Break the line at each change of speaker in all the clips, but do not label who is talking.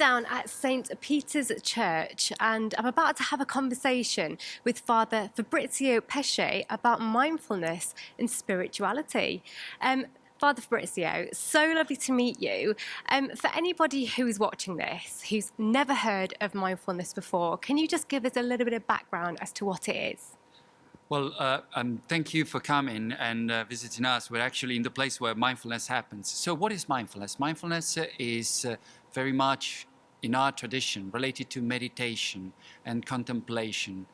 down at St. Peter's Church and I'm about to have a conversation with Father Fabrizio Pesce about mindfulness and spirituality. Father Fabrizio, so lovely to meet you. For anybody who is watching this, who's never heard of mindfulness before, can you just give us a little bit of background as to what it is?
Well, thank you for coming and visiting us. We're actually in the place where mindfulness happens. So what is mindfulness? Mindfulness is very much in our tradition related to meditation and contemplation.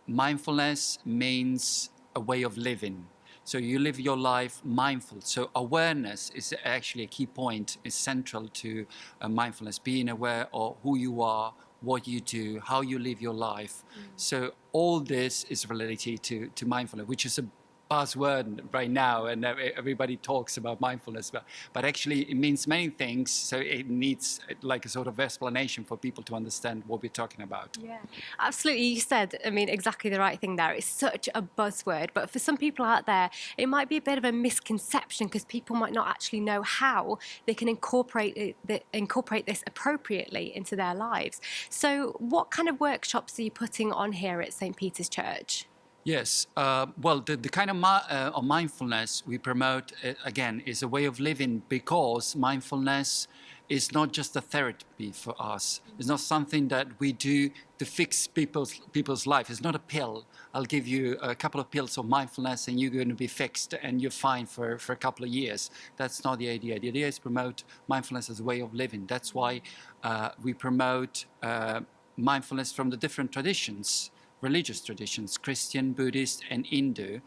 Mindfulness means a way of living. So you live your life mindful. So awareness is actually a key point, is central to mindfulness, being aware of who you are, what you do, how you live your life. So all this is related to mindfulness, which is a buzzword right now, and everybody talks about mindfulness, but actually it means many things, so it needs like a sort of explanation for people to understand what we're talking about.
Yeah, absolutely. You said, exactly the right thing there. It's such a buzzword, but for some people out there, it might be a bit of a misconception because people might not actually know how they can incorporate this appropriately into their lives. So what kind of workshops are you putting on here at St. Peter's Church?
Yes, well, the kind of mindfulness we promote, again, is a way of living, because mindfulness is not just a therapy for us. It's not something that we do to fix people's life. It's not a pill. I'll give you a couple of pills of mindfulness and you're going to be fixed and you're fine for a couple of years. That's not the idea. The idea is promote mindfulness as a way of living. That's why we promote mindfulness from the different traditions. Religious traditions, Christian, Buddhist, and Hindu,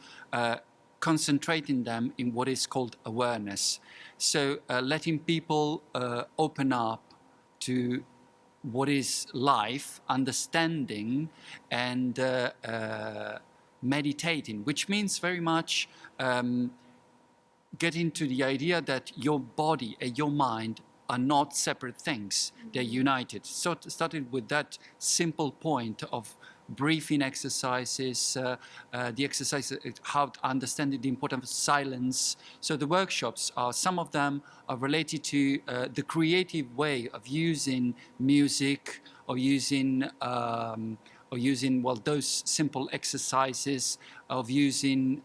concentrating them in what is called awareness. So letting people open up to what is life, understanding, and meditating, which means very much getting to the idea that your body and your mind are not separate things, they're united. So it started with that simple point of breathing exercises, the exercises, how understanding the importance of silence. So the workshops some of them are related to the creative way of using music, or using those simple exercises, of using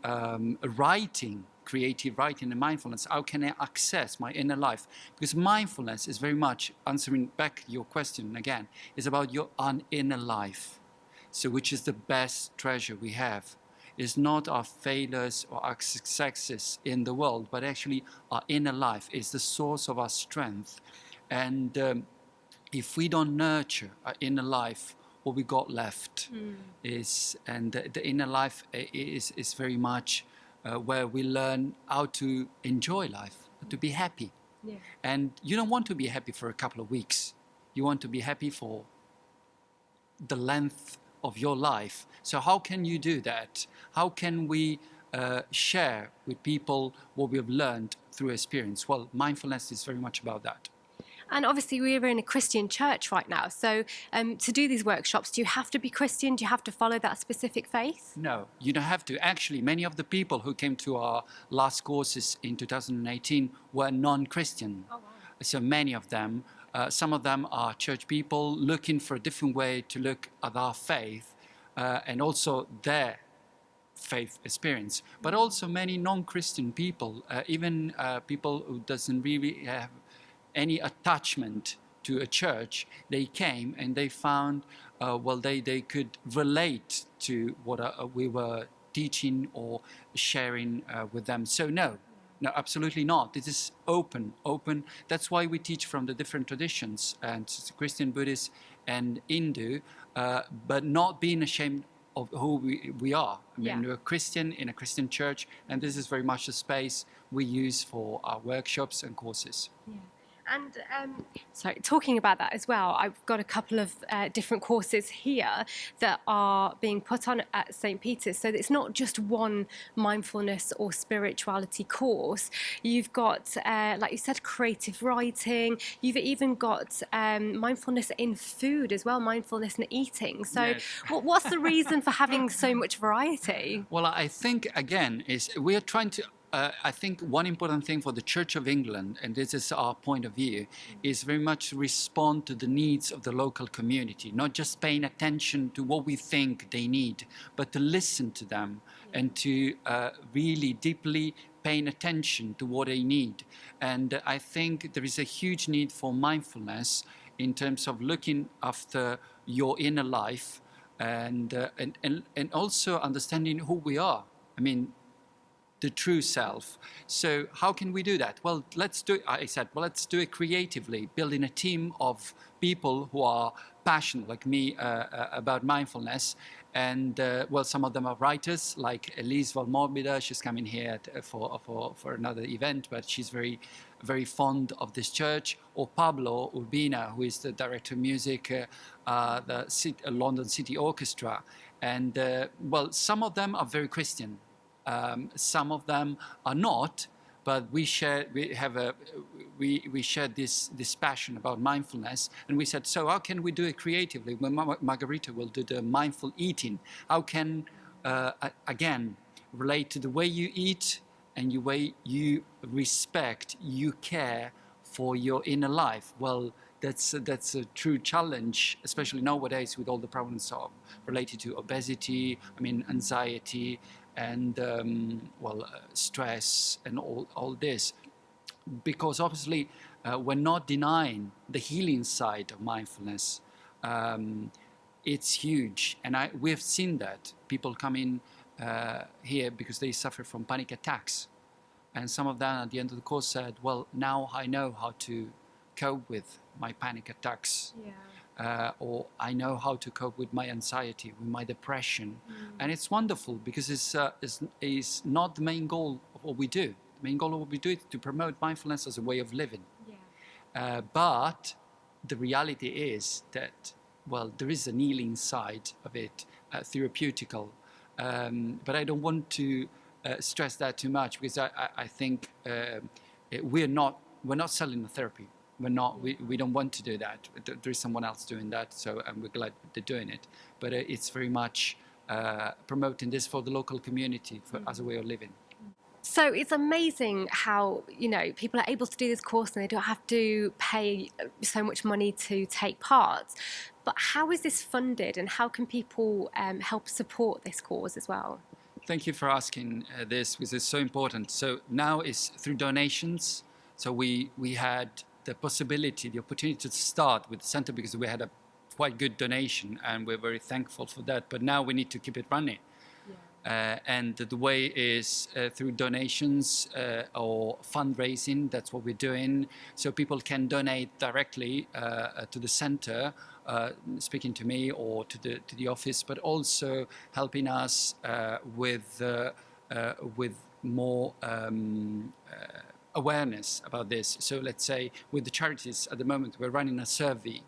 writing, creative writing and mindfulness. How can I access my inner life? Because mindfulness is very much, answering back your question again, is about your inner life. So which is the best treasure we have. It's not our failures or our successes in the world, but actually our inner life is the source of our strength. And if we don't nurture our inner life, what we got left is, and the inner life is very much where we learn how to enjoy life, to be happy. Yeah. And you don't want to be happy for a couple of weeks. You want to be happy for the length of your life. So how can you do that? How can we share with people what we have learned through experience? Well, mindfulness is very much about that.
And obviously we're in a Christian church right now, so to do these workshops, do you have to be Christian? Do you have to follow that specific faith?
No, you don't have to. Actually, many of the people who came to our last courses in 2018 were non-Christian. Oh, wow. So many of them, some of them are church people looking for a different way to look at our faith and also their faith experience. But also many non-Christian people, even people who doesn't really have any attachment to a church, they came and they found, they could relate to what we were teaching or sharing with them. So no, absolutely not. This is open. That's why we teach from the different traditions, and Christian, Buddhist, and Hindu, but not being ashamed of who we are. I mean, we're Christian in a Christian church, and this is very much the space we use for our workshops and courses. Yeah.
And sorry, talking about that as well, I've got a couple of different courses here that are being put on at St. Peter's. So it's not just one mindfulness or spirituality course. You've got, like you said, creative writing. You've even got mindfulness in food as well, mindfulness in eating. So yes. What's the reason for having so much variety?
Well, I think, again, is we are trying to I think one important thing for the Church of England, and this is our point of view, is very much to respond to the needs of the local community, not just paying attention to what we think they need, but to listen to them and to really deeply paying attention to what they need. And I think there is a huge need for mindfulness in terms of looking after your inner life and also understanding who we are. I mean, the true self. So how can we do that? Well, let's do it. I said, well, let's do it creatively, building a team of people who are passionate, like me, about mindfulness. And well, some of them are writers, like Elise Valmorbida. She's coming here for another event, but she's very, very fond of this church. Or Pablo Urbina, who is the director of music, the London City Orchestra. And well, some of them are very Christian. Some of them are not, but we share this passion about mindfulness, and we said, so how can we do it creatively? When Margarita will do the mindful eating, how can again relate to the way you eat and the way you respect, you care for your inner life? Well, that's a true challenge, especially nowadays with all the problems related to obesity, anxiety, and stress and all this, because obviously we're not denying the healing side of mindfulness. It's huge, and we've seen that people come in here because they suffer from panic attacks, and some of them at the end of the course said, well, now I know how to cope with my panic attacks. Or I know how to cope with my anxiety, with my depression. And it's wonderful because it's not the main goal of what we do. The main goal of what we do is to promote mindfulness as a way of living. But the reality is that, well, there is an healing side of it, therapeutical. But I don't want to stress that too much, because I think we're not selling the therapy. We don't want to do that. There is someone else doing that, so we're glad they're doing it. But it's very much promoting this for the local community as a way of living.
So it's amazing how, people are able to do this course and they don't have to pay so much money to take part. But how is this funded, and how can people help support this cause as well?
Thank you for asking this, because it's so important. So now it's through donations. So we had the opportunity to start with the center because we had a quite good donation, and we're very thankful for that. But now we need to keep it running. And the way is through donations or fundraising. That's what we're doing. So people can donate directly to the center, speaking to me or to the office, but also helping us with more awareness about this. So let's say with the charities at the moment, we're running a survey.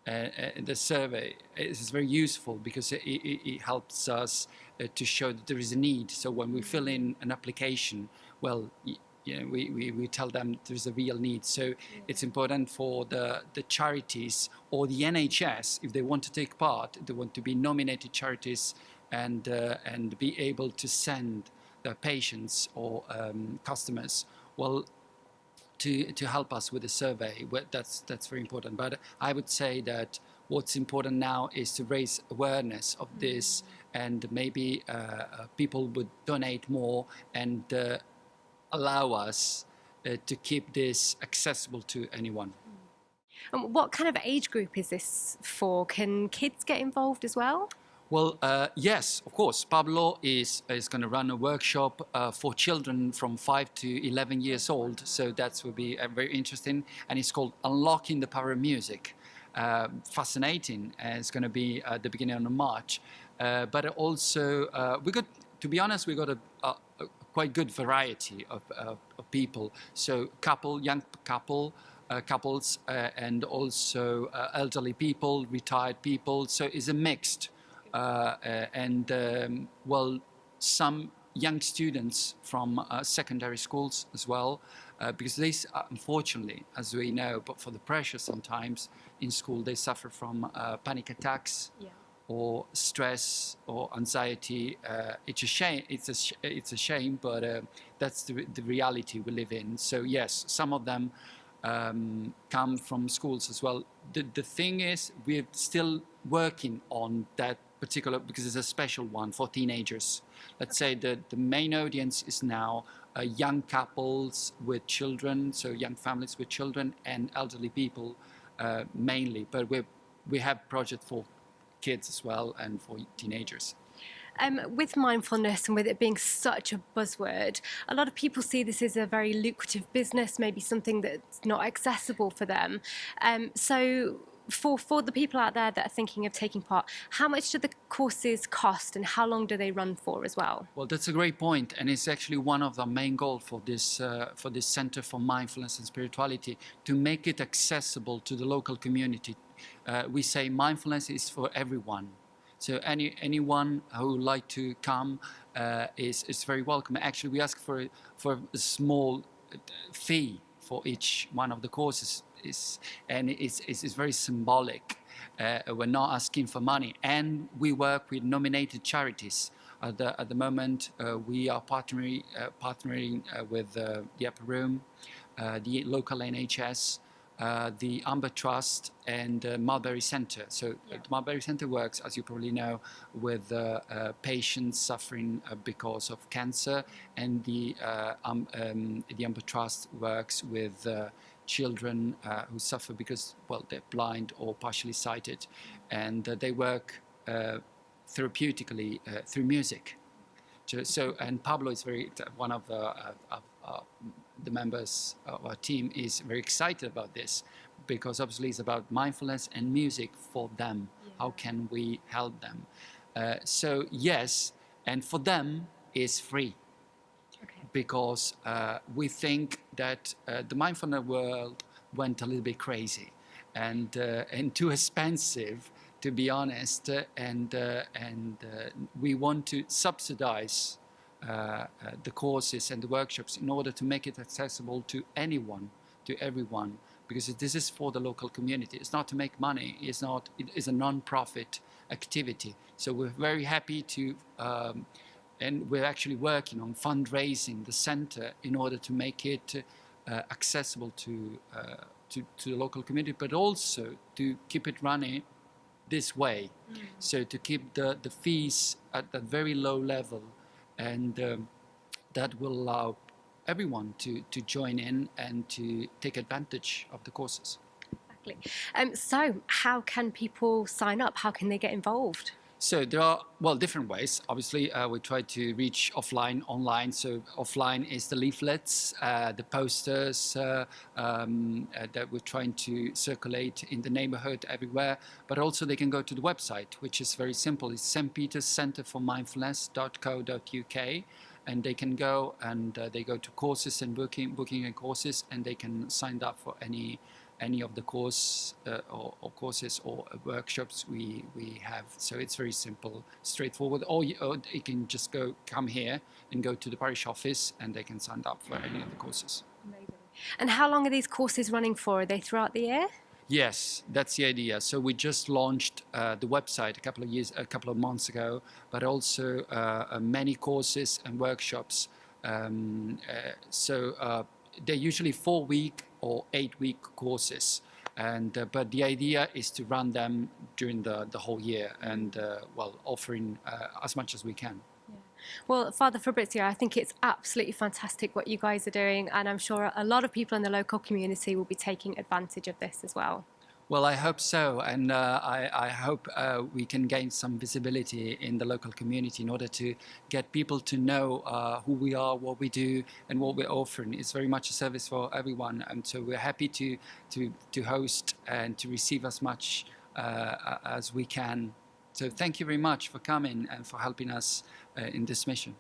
The survey is very useful because it helps us to show that there is a need. So when we fill in an application, well, we tell them there's a real need. So it's important for the charities or the NHS, if they want to take part, they want to be nominated charities and be able to send their patients or customers, well, to help us with the survey. That's very important. But I would say that what's important now is to raise awareness of this, and maybe people would donate more and allow us to keep this accessible to anyone.
And what kind of age group is this for? Can kids get involved as well?
Well, yes, of course. Pablo is going to run a workshop for children from 5 to 11 years old. So that will be very interesting. And it's called Unlocking the Power of Music. Fascinating. It's going to be at the beginning of March. But also, to be honest, we got a quite good variety of people. So young couples, and also elderly people, retired people. So it's a mixed. Well, some young students from secondary schools as well, because they, unfortunately, as we know, but for the pressure sometimes in school, they suffer from panic attacks or stress or anxiety. It's a shame. It's a shame, but that's the reality we live in. So yes, some of them come from schools as well. The thing is, we're still working on that particular, because it's a special one for teenagers. Let's say that the main audience is now young couples with children, so young families with children and elderly people mainly. But we have project for kids as well and for teenagers.
With mindfulness and with it being such a buzzword, a lot of people see this as a very lucrative business, maybe something that's not accessible for them. So for the people out there that are thinking of taking part, how much do the courses cost and how long do they run for as well?
Well, that's a great point, and it's actually one of the main goals for this Center for Mindfulness and Spirituality, to make it accessible to the local community. We say mindfulness is for everyone. So anyone who would like to come is very welcome. Actually, we ask for a small fee for each one of the courses, and it's very symbolic. We're not asking for money, and we work with nominated charities. At the moment, we are partnering with the Upper Room, the local NHS, the Amber Trust and Mulberry Centre. So the Mulberry Centre works, as you probably know, with patients suffering because of cancer, and the Amber Trust works with children who suffer because, well, they're blind or partially sighted, and they work therapeutically through music. So, and Pablo is one of the members of our team is very excited about this, because obviously it's about mindfulness and music for them. Yeah. How can we help them? So yes, and for them it's free. Okay. Because we think that the mindfulness world went a little bit crazy and too expensive, to be honest, and we want to subsidize the courses and the workshops in order to make it accessible to anyone, to everyone, because this is for the local community. It's not to make money. It is a non-profit activity. So we're very happy to, and we're actually working on fundraising the center in order to make it accessible to the local community, but also to keep it running this way. So to keep the fees at a very low level, and that will allow everyone to join in and to take advantage of the courses.
Exactly. So how can people sign up? How can they get involved?
So there are, well, different ways. Obviously, we try to reach offline, online. So offline is the leaflets, the posters that we're trying to circulate in the neighborhood everywhere. But also they can go to the website, which is very simple. It's St. Peter's Centre for Mindfulness.co.uk. And they can go and they go to courses and booking and courses, and they can sign up for any of the course or courses or workshops we have. So it's very simple, straightforward. Or you can just come here and go to the parish office, and they can sign up for any of the courses.
Amazing. And how long are these courses running for? Are they throughout the year?
Yes, that's the idea. So we just launched the website a couple of months ago, but also many courses and workshops. They're usually 4-week or 8-week courses, and but the idea is to run them during the whole year, and well, offering as much as we can.
Yeah. Well, Father Fabrizio, I think it's absolutely fantastic what you guys are doing, and I'm sure a lot of people in the local community will be taking advantage of this as well.
Well, I hope so, and I hope we can gain some visibility in the local community in order to get people to know who we are, what we do, and what we're offering. It's very much a service for everyone, and so we're happy to host and to receive as much as we can. So thank you very much for coming and for helping us in this mission.